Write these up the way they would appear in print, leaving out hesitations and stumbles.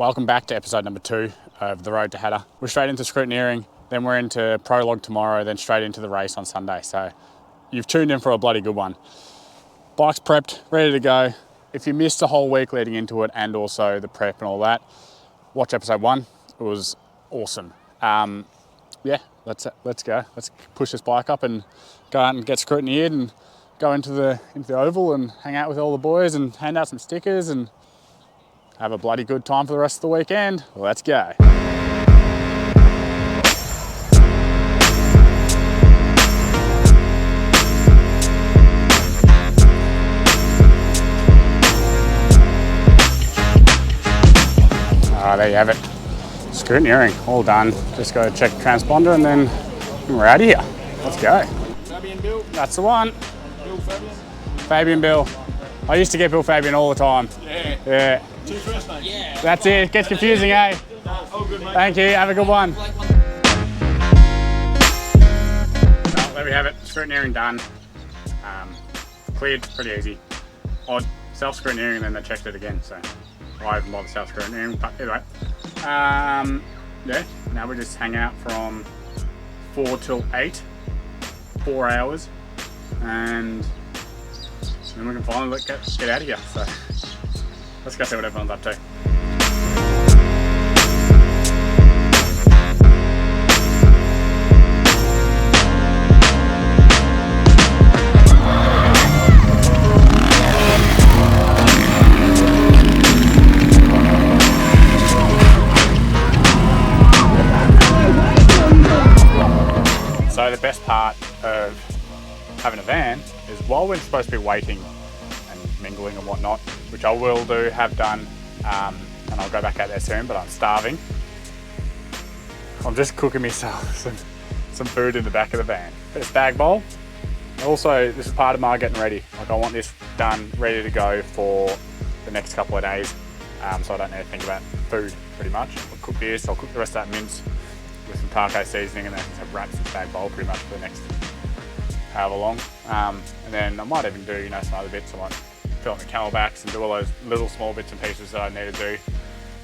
Welcome back to episode number 2 of The Road to Hattah. We're straight into scrutineering, then we're into Prologue tomorrow, then straight into the race on Sunday. So you've tuned in for a bloody good one. Bike's prepped, ready to go. If you missed the whole week leading into it and also the prep and all that, watch episode 1. It was awesome. Yeah, let's go. Let's push this bike up and go out and get scrutineered and go into the oval and hang out with all the boys and hand out some stickers and have a bloody good time for the rest of the weekend. Let's go. There you have it. Scrutineering, all done. Just go check the transponder and then we're out of here. Let's go. Fabian Bill. That's the one. Bill Fabian. Fabian Bill. I used to get Bill Fabian all the time. Yeah. Two first names. Yeah. That's it. It gets confusing, eh? Oh, good, mate. Thank you. Have a good one. Well, there we have it. Scrutineering done. Cleared. Pretty easy. Odd self-scrutineering and then they checked it again. So I haven't bothered self-scrutineering, but anyway. Yeah. Now we just hang out from 4 till 8. 4 hours. And then we can finally get out of here. So let's go see what everyone's up to. So the best part of having a van is while we're supposed to be waiting and mingling and whatnot, which I will have done, and I'll go back out there soon, but I'm starving. I'm just cooking myself some food in the back of the van. Bit of spag bowl. Also, this is part of my getting ready. Like I want this done, ready to go for the next couple of days, so I don't need to think about food pretty much. I'll cook this, I'll cook the rest of that mince with some taco seasoning and then have wraps and spag bowl pretty much for the next however long. And then I might even do, some other bits. I might fill in the camelbacks and do all those little small bits and pieces that I need to do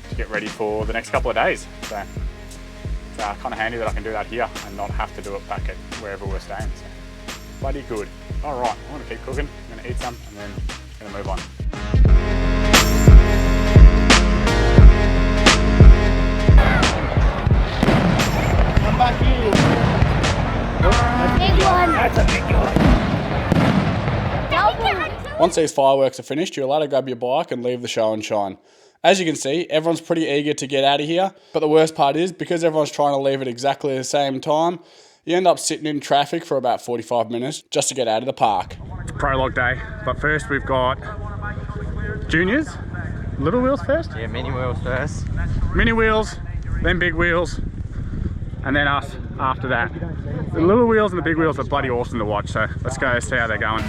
to get ready for the next couple of days. So it's kind of handy that I can do that here and not have to do it back at wherever we're staying. So bloody good. All right, I'm gonna keep cooking. I'm gonna eat some and then I'm gonna move on. Come back here. Big one. That's a big one. Once these fireworks are finished, you're allowed to grab your bike and leave the show and shine. As you can see, everyone's pretty eager to get out of here, but the worst part is, because everyone's trying to leave at exactly the same time, you end up sitting in traffic for about 45 minutes just to get out of the park. It's Prologue day, but first we've got juniors. Little wheels first? Yeah, mini wheels first. Mini wheels, then big wheels, and then us after that. The little wheels and the big wheels are bloody awesome to watch, so let's go see how they're going.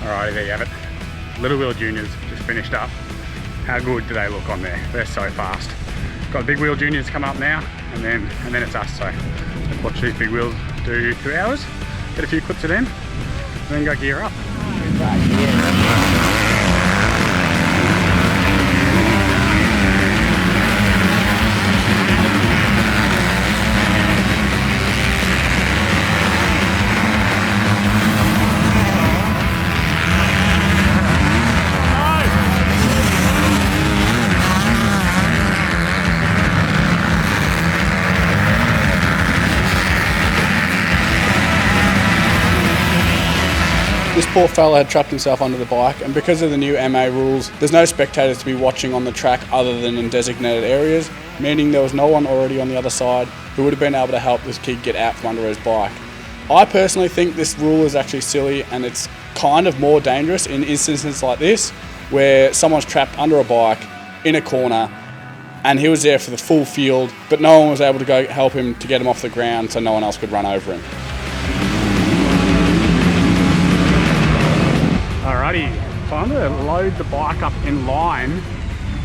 Alrighty, there you have it. Little Wheel Juniors just finished up. How good do they look on there? They're so fast. Got the Big Wheel Juniors coming up now, and then it's us. So let's watch these big wheels do 2 hours, get a few clips of them, and then go gear up. This poor fella had trapped himself under the bike, and because of the new MA rules, there's no spectators to be watching on the track other than in designated areas, meaning there was no one already on the other side who would have been able to help this kid get out from under his bike. I personally think this rule is actually silly, and it's kind of more dangerous in instances like this, where someone's trapped under a bike in a corner, and he was there for the full field, but no one was able to go help him to get him off the ground so no one else could run over him. Alrighty, time to load the bike up in line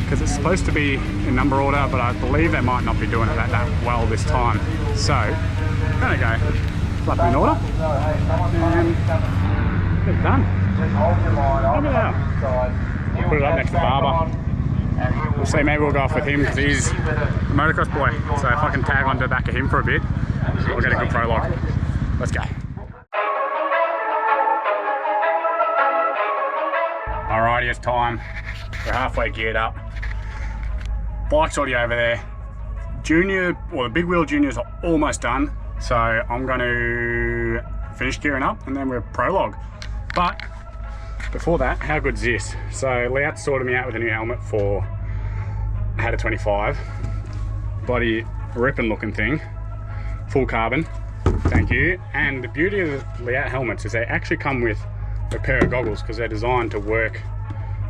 because it's supposed to be in number order, but I believe they might not be doing it that well this time. So, I'm gonna go slap it in order and get it done. Look at that. Put it up next to Barber. We'll see, maybe we'll go off with him because he's a motocross boy. So if I can tag onto the back of him for a bit, we'll get a good prologue. Let's go. Alrighty, it's time. We're halfway geared up. Bike's already over there. Junior, or the big wheel juniors are almost done. So I'm going to finish gearing up and then we're prologue. But before that, how good's this? So Liat sorted me out with a new helmet for Hattah 25. Bloody ripping looking thing. Full carbon. Thank you. And the beauty of the Liat helmets is they actually come with a pair of goggles because they're designed to work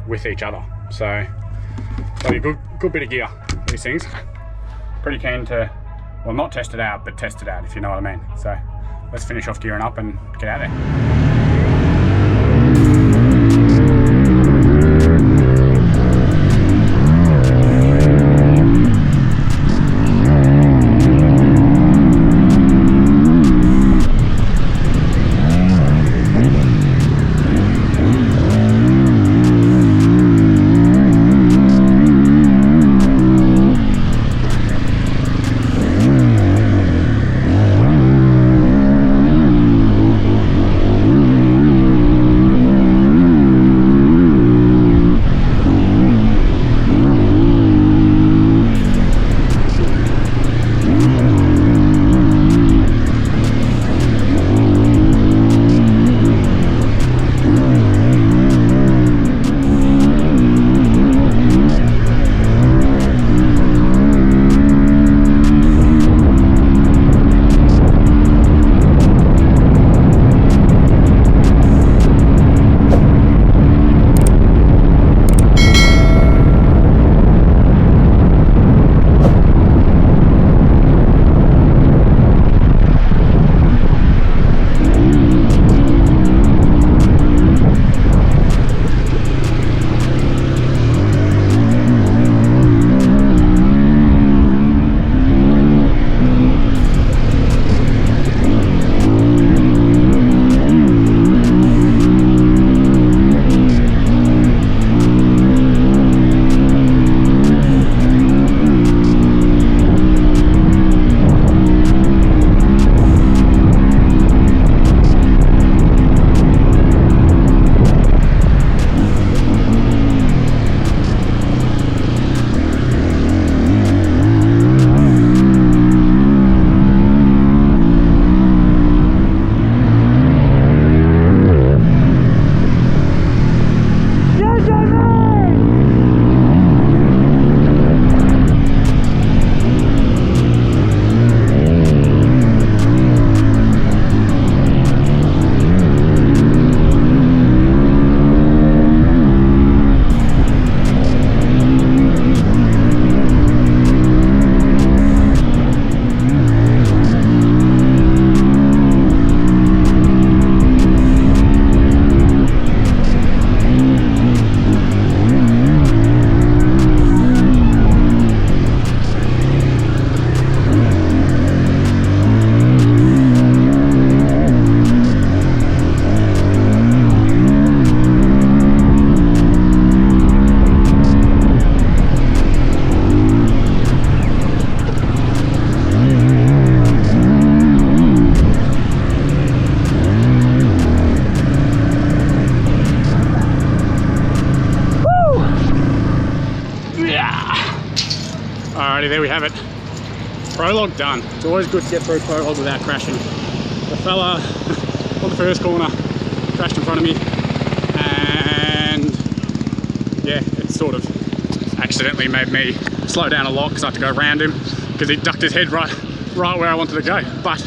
with each other. So, bloody good bit of gear, these things. Pretty keen to, well, not test it out, but test it out, if you know what I mean. So, let's finish off gearing up and get out there. there we have it. Prologue done. It's always good to get through Prologue without crashing. The fella on the first corner crashed in front of me, and yeah, it sort of accidentally made me slow down a lot because I had to go around him because he ducked his head right where I wanted to go. But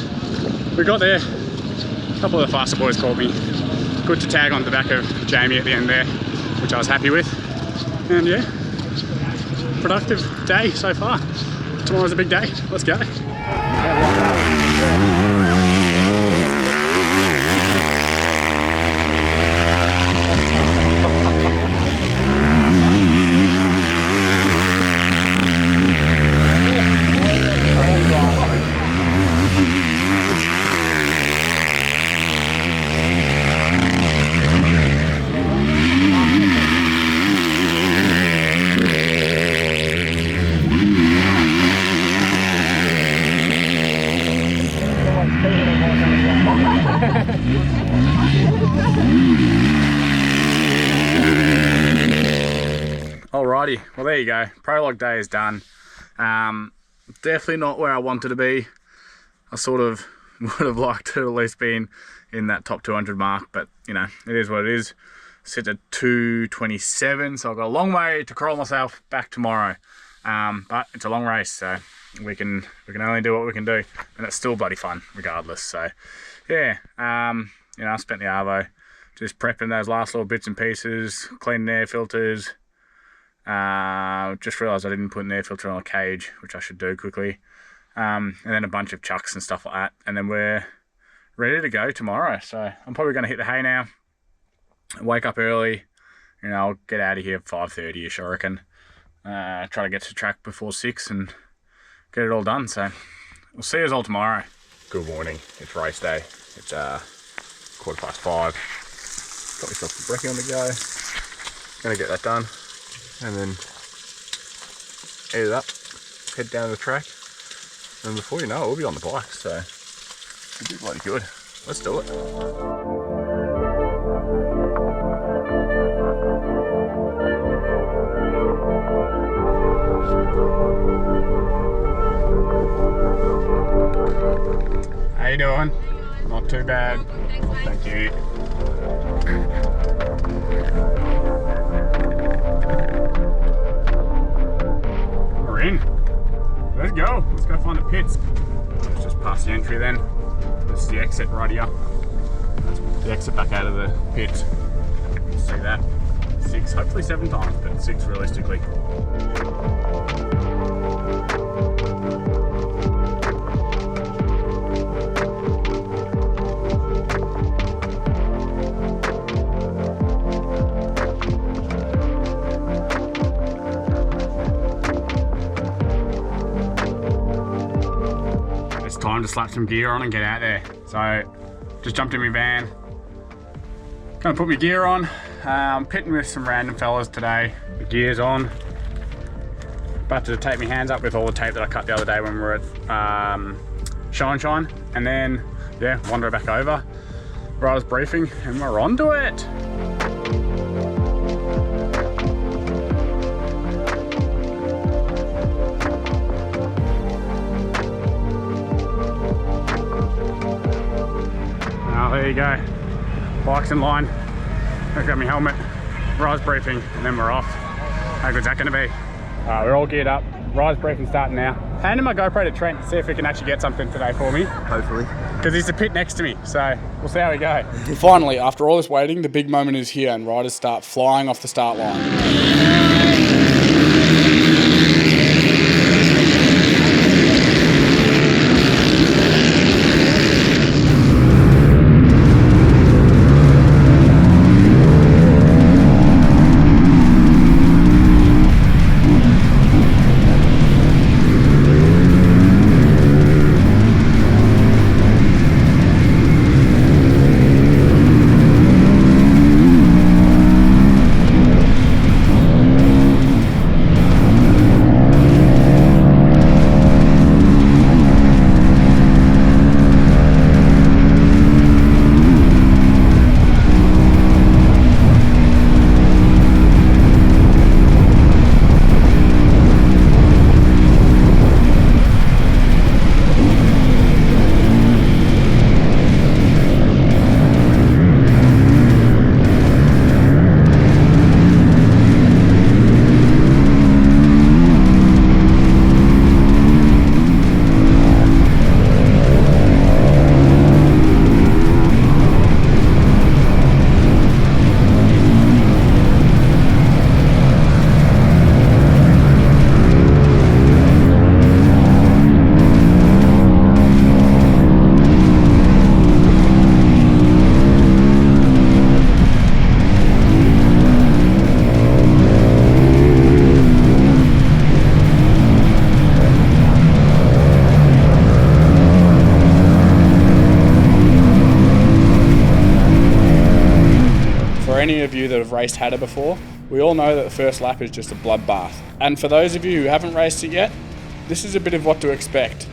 we got there. A couple of the faster boys called me. Good to tag on the back of Jamie at the end there, which I was happy with. And yeah, productive day so far. Tomorrow's a big day. Let's go. Alrighty, well there you go. Prologue day is done. Definitely not where I wanted to be. I sort of would have liked to at least been in that top 200 mark, but you know, it is what it is. Sit at 2:27, so I've got a long way to crawl myself back tomorrow. But it's a long race, so we can only do what we can do, and it's still bloody fun regardless. So yeah, you know, I spent the arvo just prepping those last little bits and pieces, cleaning air filters. Just realised I didn't put an air filter on a cage, which I should do quickly. And then a bunch of chucks and stuff like that, and then we're ready to go tomorrow. So I'm probably going to hit the hay now, wake up early, you know, I'll get out of here at 5:30ish, I reckon. Try to get to the track before 6 and get it all done. So we'll see us all tomorrow. Good morning, it's race day. It's 5:15. Got myself some brekkie on the go. Gonna get that done and then eat it up, head down to the track, and before you know it, we'll be on the bike. So it'll be bloody good. Let's do it. How you doing? Not too bad. Thank you. We're in. Let's go. Let's go find the pits. Let's just pass the entry then. This is the exit right here. That's the exit back out of the pit. See that? 6, hopefully 7 times, but 6 realistically. Time to slap some gear on and get out there. So just jumped in my van, gonna put my gear on. Pitting with some random fellas today. The gear's on. About to tape my hands up with all the tape that I cut the other day when we were at Shine, and then yeah, wander back over. Riders briefing, and we're on to it. There you go, bike's in line. I've got my helmet, rise briefing, and then we're off. How good's that gonna be? We're all geared up, rise briefing starting now. Handing my GoPro to Trent to see if he can actually get something today for me. Hopefully. Because he's a pit next to me, so we'll see how we go. Finally, after all this waiting, the big moment is here and riders start flying off the start line. of you that have raced Hattah before, we all know that the first lap is just a bloodbath. And for those of you who haven't raced it yet, this is a bit of what to expect.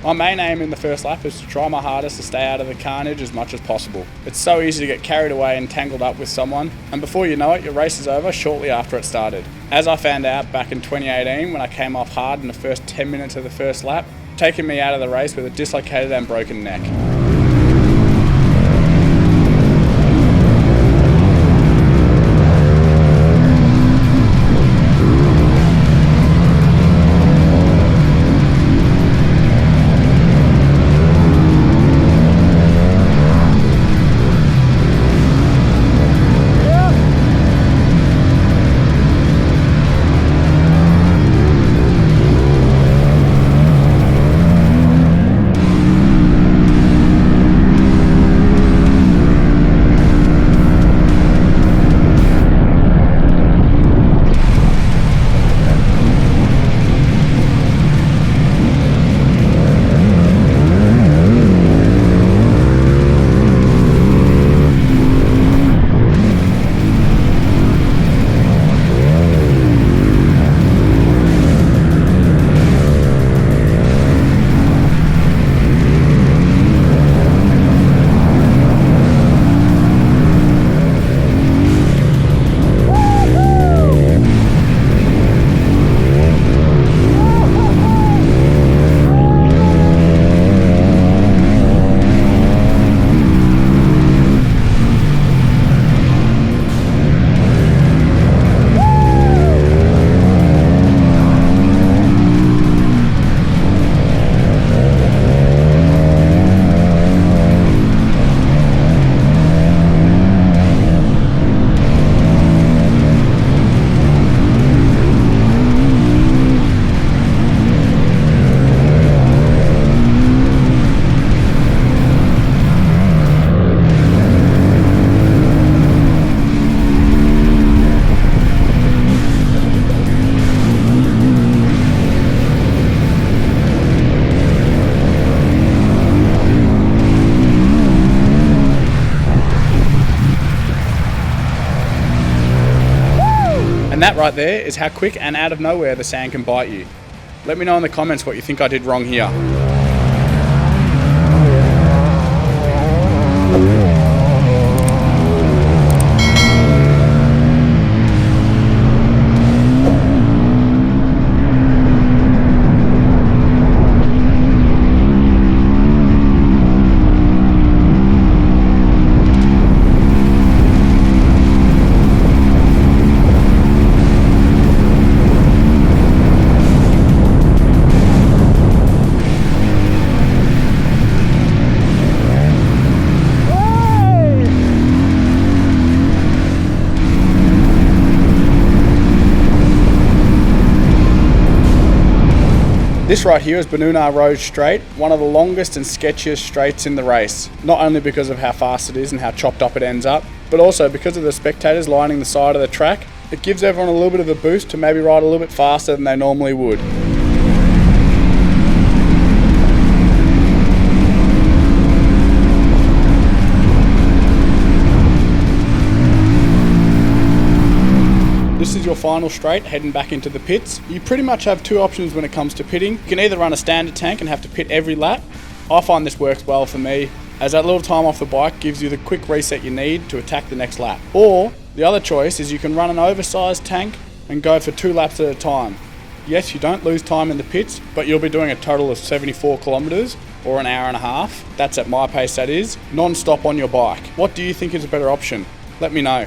My main aim in the first lap is to try my hardest to stay out of the carnage as much as possible. It's so easy to get carried away and tangled up with someone, and before you know it, your race is over shortly after it started. As I found out back in 2018 when I came off hard in the first 10 minutes of the first lap, taking me out of the race with a dislocated and broken neck. And that right there is how quick and out of nowhere the sand can bite you. Let me know in the comments what you think I did wrong here. This right here is Banuna Road Straight, one of the longest and sketchiest straights in the race. Not only because of how fast it is and how chopped up it ends up, but also because of the spectators lining the side of the track. It gives everyone a little bit of a boost to maybe ride a little bit faster than they normally would. This is your final straight heading back into the pits. You pretty much have two options when it comes to pitting. You can either run a standard tank and have to pit every lap. I find this works well for me, as that little time off the bike gives you the quick reset you need to attack the next lap. Or the other choice is you can run an oversized tank and go for 2 laps at a time. Yes, you don't lose time in the pits, but you'll be doing a total of 74 kilometers or an hour and a half. That's at my pace, that is, non-stop on your bike. What do you think is a better option? Let me know.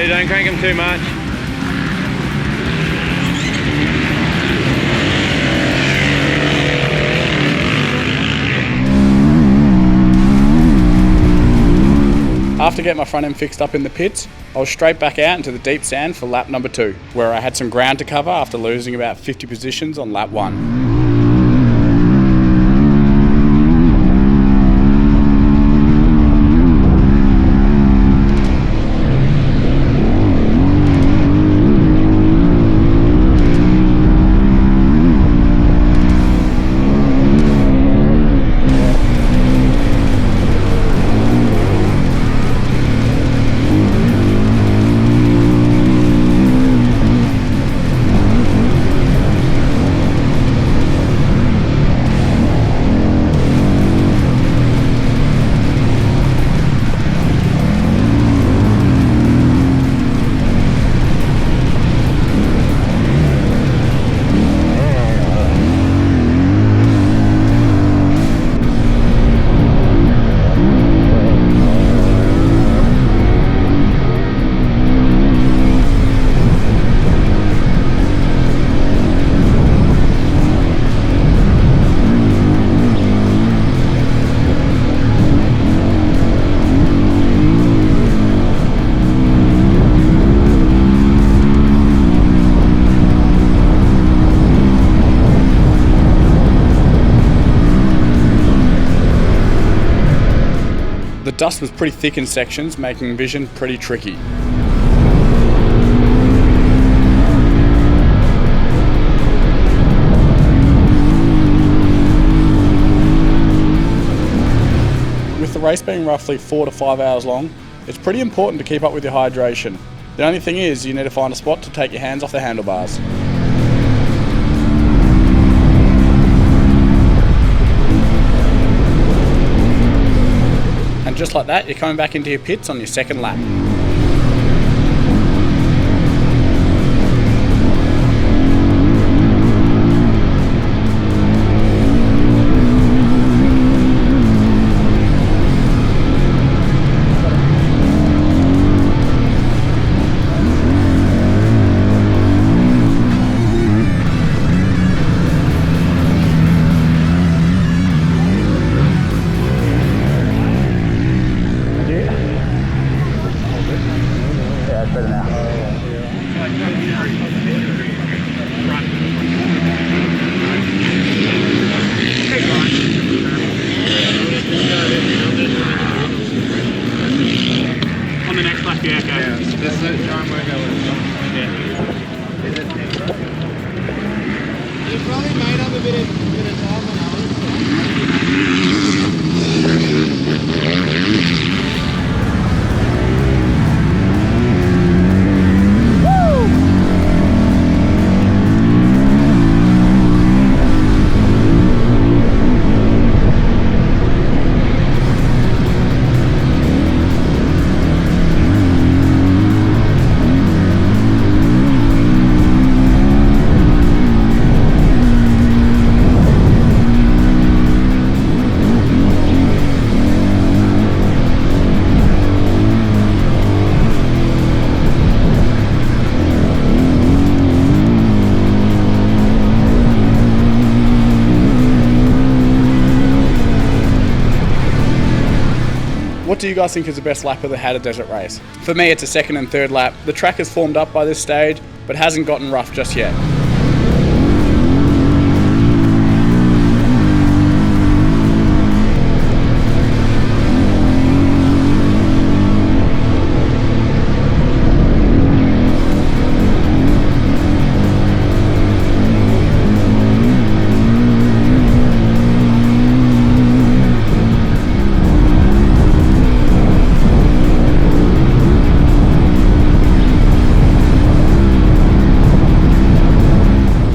Don't crank them too much. After getting my front end fixed up in the pits, I was straight back out into the deep sand for lap number 2, where I had some ground to cover after losing about 50 positions on lap 1. The dust was pretty thick in sections, making vision pretty tricky. With the race being roughly 4 to 5 hours long, it's pretty important to keep up with your hydration. The only thing is, you need to find a spot to take your hands off the handlebars. And just like that, you're coming back into your pits on your second lap. What do you guys think is the best lap of the Hattah Desert Race? For me, it's a second and third lap. The track is formed up by this stage, but hasn't gotten rough just yet.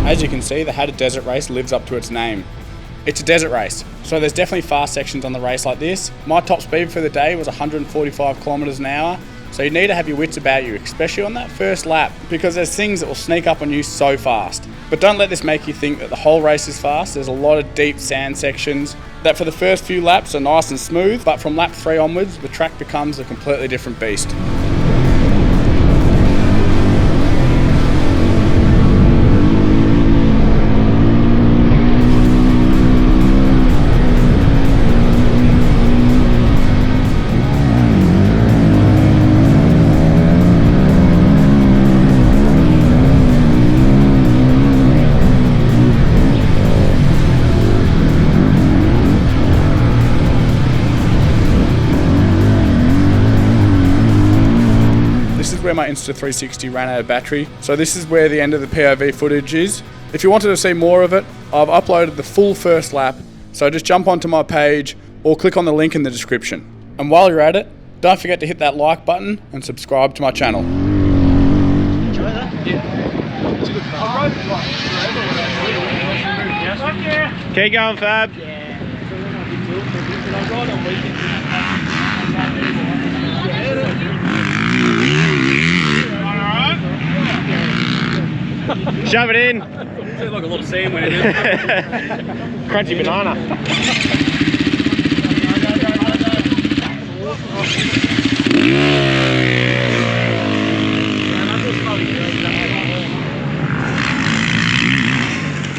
As you can see, the Hattah Desert Race lives up to its name. It's a desert race, so there's definitely fast sections on the race like this. My top speed for the day was 145 kilometers an hour, so you need to have your wits about you, especially on that first lap, because there's things that will sneak up on you so fast. But don't let this make you think that the whole race is fast. There's a lot of deep sand sections that for the first few laps are nice and smooth, but from lap 3 onwards, the track becomes a completely different beast. my Insta360 ran out of battery. So this is where the end of the POV footage is. If you wanted to see more of it, I've uploaded the full first lap. So just jump onto my page or click on the link in the description. And while you're at it, don't forget to hit that like button and subscribe to my channel. Keep going, Fab. Shove it in. Looks like a lot of sand went in. Crunchy banana.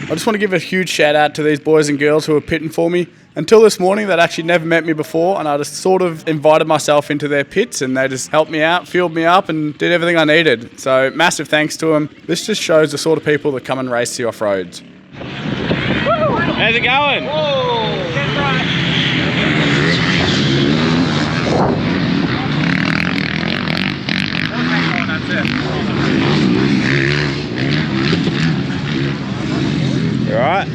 I just want to give a huge shout out to these boys and girls who were pitting for me. Until this morning, they'd actually never met me before, and I just sort of invited myself into their pits, and they just helped me out, fueled me up, and did everything I needed. So massive thanks to them. This just shows the sort of people that come and race the off-roads. How's it going? You alright?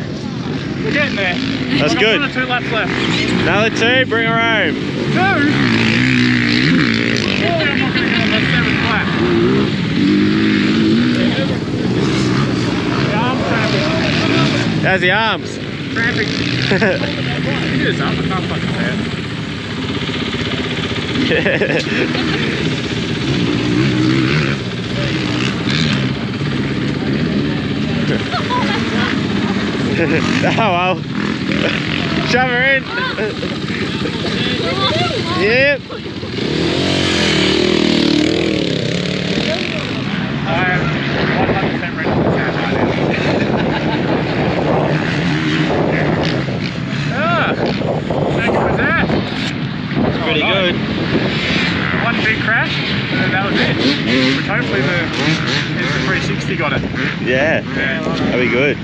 We're getting there. That's good. 1 or 2 laps left. Another 2, bring her home. 2? Surely I'm not going to get on that 7th lap. The arm's cramping. How's the arms? Cramping. It is up, I can't fucking Oh well. Shove her in. Yep. I'm 100% ready for the sound right now. Thank you for that. Pretty good. One big crash, and that was it. Which hopefully the Insta360 got it. Yeah. That'll be good.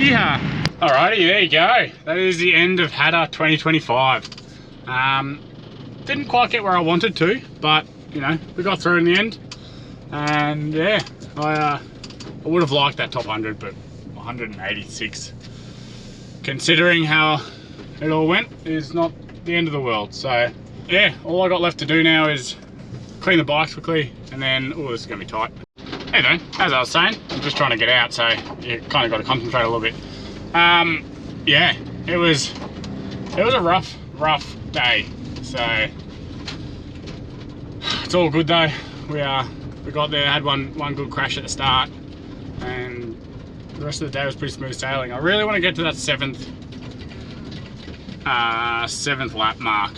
Yeah. Alrighty, there you go. That is the end of Hattah 2025. Didn't quite get where I wanted to, but you know, we got through in the end. And yeah, I would have liked that top 100, but 186, considering how it all went, is not the end of the world. So yeah, all I got left to do now is clean the bikes quickly, and then, oh, this is gonna be tight. Anyway, as I was saying, I'm just trying to get out, so you kind of got to concentrate a little bit. Yeah, it was a rough day. So it's all good though. We got there, had one good crash at the start, and the rest of the day was pretty smooth sailing. I really want to get to that seventh lap mark.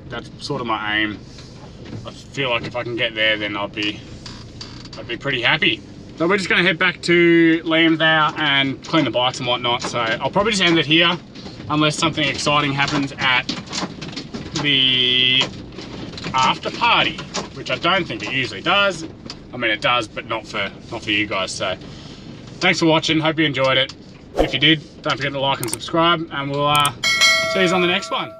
That's sort of my aim. I feel like if I can get there, then I'd be pretty happy. So we're just going to head back to Liam's now and clean the bikes and whatnot. So I'll probably just end it here, unless something exciting happens at the after party, which I don't think it usually does. I mean, it does, but not for you guys. So thanks for watching. Hope you enjoyed it. If you did, don't forget to like and subscribe, and we'll see you on the next one.